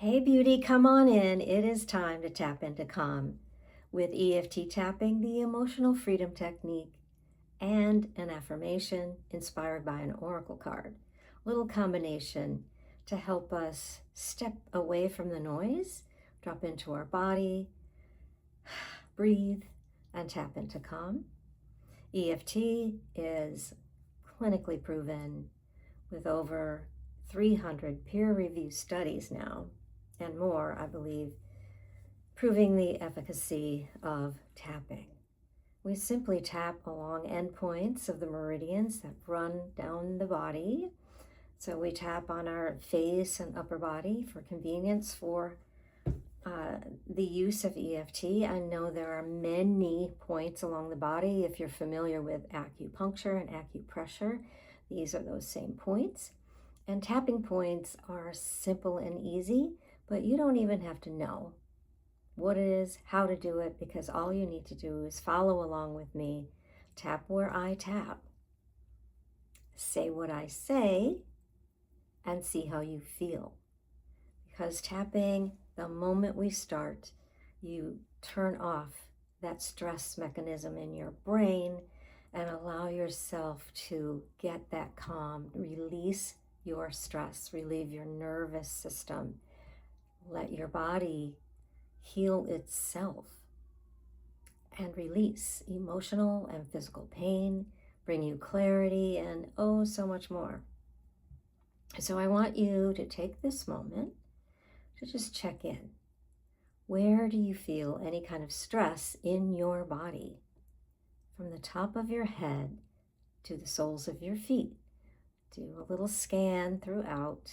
Hey beauty, come on in. It is time to tap into calm with EFT tapping, the emotional freedom technique, and an affirmation inspired by an oracle card. Little combination to help us step away from the noise, drop into our body, breathe, and tap into calm. EFT is clinically proven with over 300 peer-reviewed studies now, and more, I believe, proving the efficacy of tapping. We simply tap along endpoints of the meridians that run down the body. So we tap on our face and upper body for convenience for the use of EFT. I know there are many points along the body. If you're familiar with acupuncture and acupressure, these are those same points. And tapping points are simple and easy, but you don't even have to know what it is, how to do it, because all you need to do is follow along with me. Tap where I tap. Say what I say and see how you feel. Because tapping, the moment we start, you turn off that stress mechanism in your brain and allow yourself to get that calm, release your stress, relieve your nervous system, let your body heal itself, and release emotional and physical pain, bring you clarity, and oh, so much more. So I want you to take this moment to just check in. Where do you feel any kind of stress in your body? From the top of your head to the soles of your feet. Do a little scan throughout.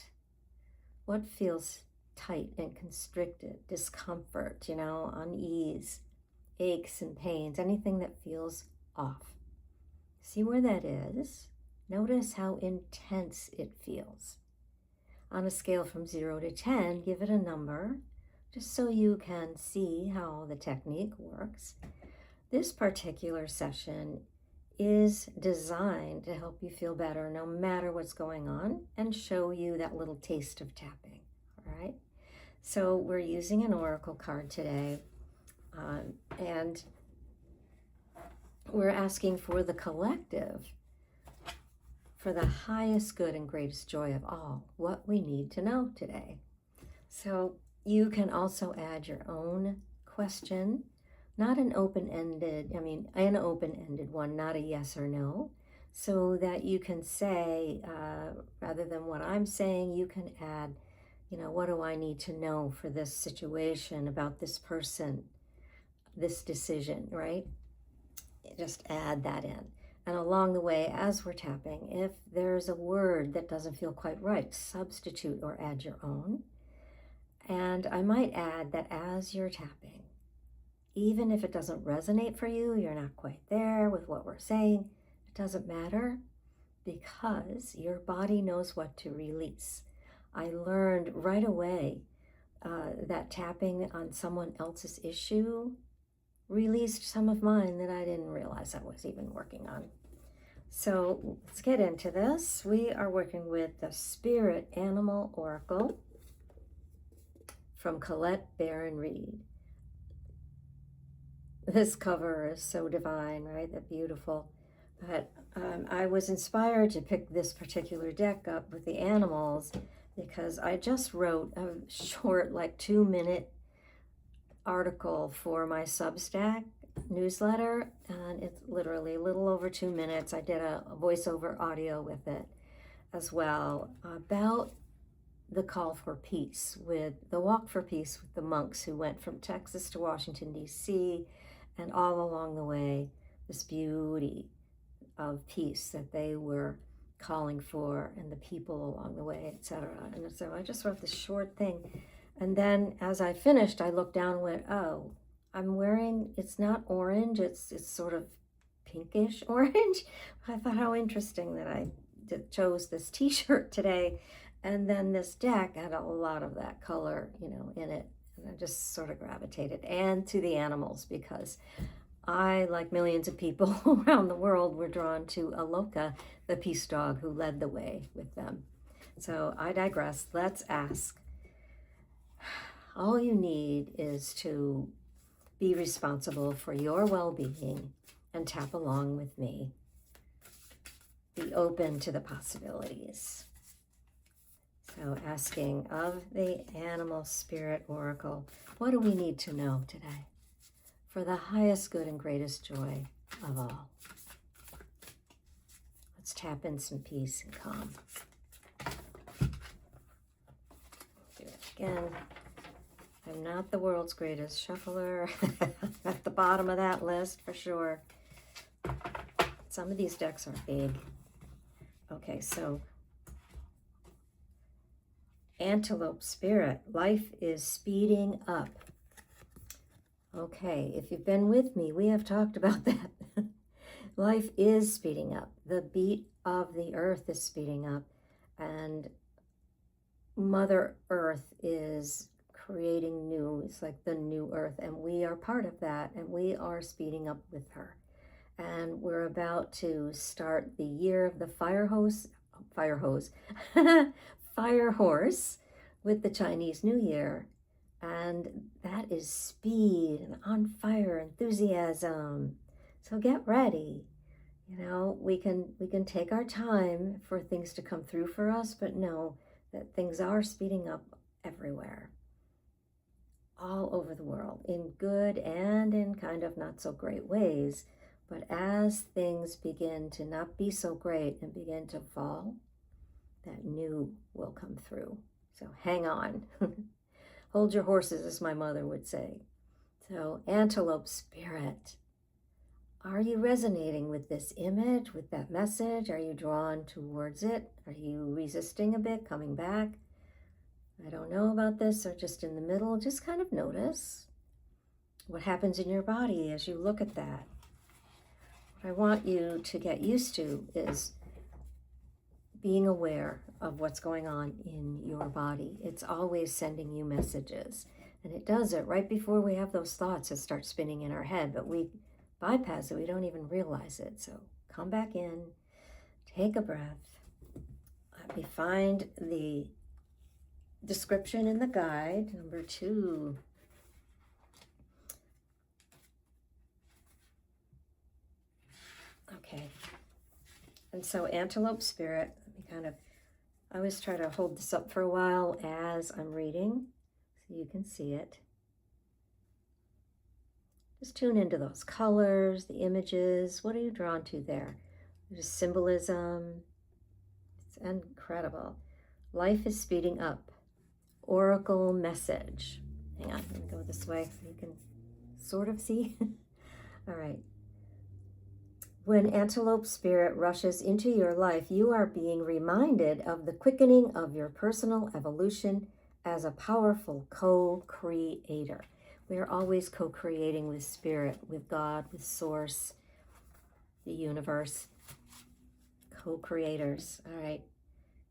What feels tight and constricted? Discomfort, unease, aches and pains, anything that feels off. See where that is. Notice how intense it feels. On a scale from 0 to 10, give it a number, just so you can see how the technique works. This particular session is designed to help you feel better no matter what's going on and show you that little taste of tapping, all right? So we're using an oracle card today, and we're asking for the collective, for the highest good and greatest joy of all, what we need to know today. So you can also add your own question, not an open-ended one, not a yes or no, so that you can say, rather than what I'm saying, you can add, what do I need to know for this situation, about this person, this decision, right? Just add that in. And along the way, as we're tapping, if there's a word that doesn't feel quite right, substitute or add your own. And I might add that as you're tapping, even if it doesn't resonate for you, you're not quite there with what we're saying, it doesn't matter, because your body knows what to release. I learned right away that tapping on someone else's issue released some of mine that I didn't realize I was even working on. So let's get into this. We are working with the Spirit Animal Oracle from COLETTE BARON-REID. This cover is so divine, right? They're beautiful. But I was inspired to pick this particular deck up with the animals because I just wrote a short, 2-minute article for my Substack newsletter, and it's literally a little over 2 minutes. I did a voiceover audio with it as well about the call for peace, with the walk for peace with the monks who went from Texas to Washington, D.C., and all along the way, this beauty of peace that they were calling for, and the people along the way, etc. And so I just wrote this short thing. And then as I finished, I looked down and went, oh, I'm wearing, it's not orange, it's sort of pinkish orange. I thought how interesting that I chose this t-shirt today. And then this deck had a lot of that color, in it. And I just sort of gravitated, and to the animals, because I, like millions of people around the world, were drawn to Aloka, the peace dog who led the way with them. So I digress. Let's ask, All you need is to be responsible for your well-being and tap along with me. Be open to the possibilities. So asking of the Animal Spirit Oracle, what do we need to know today for the highest good and greatest joy of all? Let's tap in some peace and calm. Do it again. I'm not the world's greatest shuffler. At the bottom of that list for sure. Some of these decks are big. Okay, so Antelope Spirit, life is speeding up. Okay, if you've been with me, we have talked about that. Life is speeding up. The beat of the earth is speeding up, and Mother Earth is creating new. It's like the new earth, and we are part of that, and we are speeding up with her. And we're about to start the year of the fire horse with the Chinese New Year. And that is speed and on fire enthusiasm. So get ready. You know, we can take our time for things to come through for us, but know that things are speeding up everywhere, all over the world, in good and in kind of not so great ways. But as things begin to not be so great and begin to fall, that new will come through. So hang on. Hold your horses, as my mother would say. So, Antelope Spirit, are you resonating with this image, with that message? Are you drawn towards it? Are you resisting a bit, coming back? I don't know about this, or just in the middle. Just kind of notice what happens in your body as you look at that. What I want you to get used to is being aware of what's going on in your body. It's always sending you messages. And it does it right before we have those thoughts that start spinning in our head, but we bypass it. We don't even realize it. So come back in, take a breath. Let me find the description in the guide, number 2. Okay. And so Antelope Spirit, I always try to hold this up for a while as I'm reading so you can see it. Just tune into those colors, the images. What are you drawn to there? There's symbolism. It's incredible. Life is speeding up. Oracle message. Hang on, let me go this way so you can sort of see. All right. When Antelope Spirit rushes into your life, you are being reminded of the quickening of your personal evolution as a powerful co-creator. We are always co-creating with Spirit, with God, with Source, the universe. Co-creators, all right.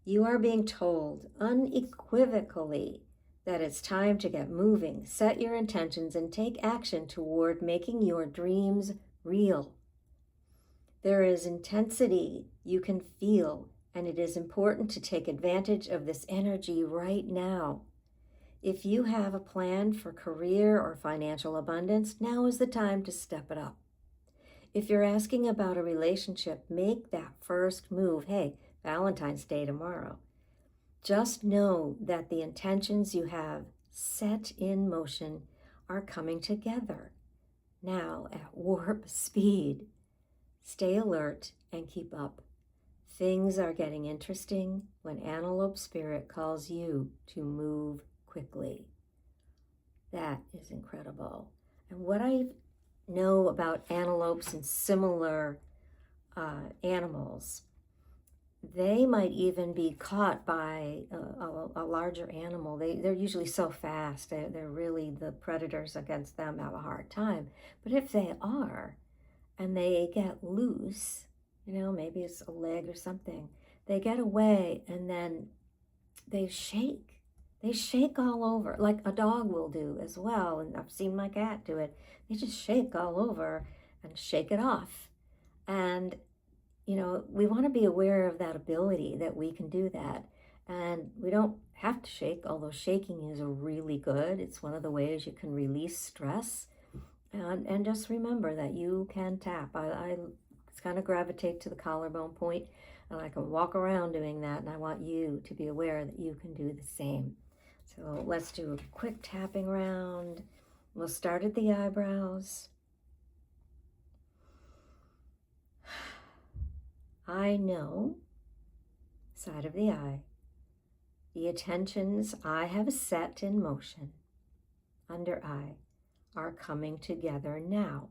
You are being told unequivocally that it's time to get moving, set your intentions, and take action toward making your dreams real. There is intensity you can feel, and it is important to take advantage of this energy right now. If you have a plan for career or financial abundance, now is the time to step it up. If you're asking about a relationship, make that first move. Hey, Valentine's Day tomorrow. Just know that the intentions you have set in motion are coming together now at warp speed. Stay alert and keep up. Things are getting interesting when Antelope Spirit calls you to move quickly. That is incredible. And what I know about antelopes and similar animals, they might even be caught by a larger animal. They're usually so fast. They're really, the predators against them have a hard time. But if they are, and they get loose, you know, maybe it's a leg or something, they get away and then they shake. They shake all over, like a dog will do as well. And I've seen my cat do it. They just shake all over and shake it off. And, you know, we want to be aware of that ability, that we can do that. And we don't have to shake, although shaking is really good. It's one of the ways you can release stress. And just remember that you can tap. I kind of gravitate to the collarbone point, and I can walk around doing that, and I want you to be aware that you can do the same. So let's do a quick tapping round. We'll start at the eyebrows. I know, side of the eye, the attentions I have set in motion under eye are coming together now,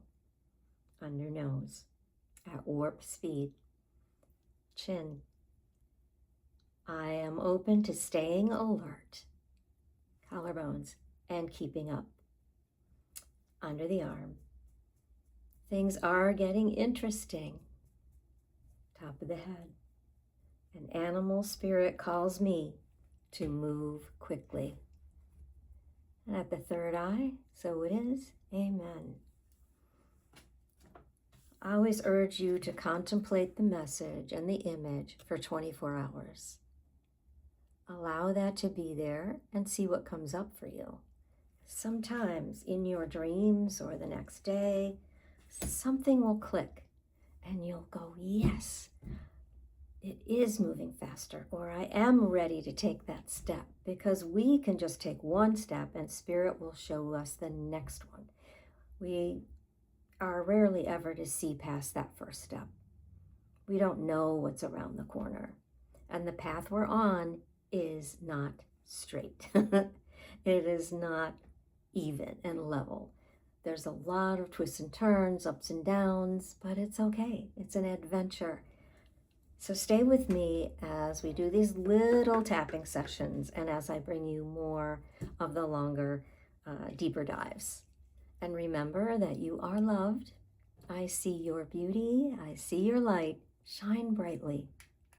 under nose, at warp speed. Chin, I am open to staying alert, collarbones, and keeping up. Under the arm, things are getting interesting. Top of the head, an animal spirit calls me to move quickly. And at the third eye, so it is. Amen. I always urge you to contemplate the message and the image for 24 hours. Allow that to be there and see what comes up for you. Sometimes in your dreams or the next day, something will click and you'll go, yes, it is moving faster, or I am ready to take that step, because we can just take one step and Spirit will show us the next one. We are rarely ever to see past that first step. We don't know what's around the corner, and the path we're on is not straight. It is not even and level. There's a lot of twists and turns, ups and downs, but it's okay. It's an adventure. So stay with me as we do these little tapping sessions and as I bring you more of the longer, deeper dives. And remember that you are loved. I see your beauty. I see your light. Shine brightly.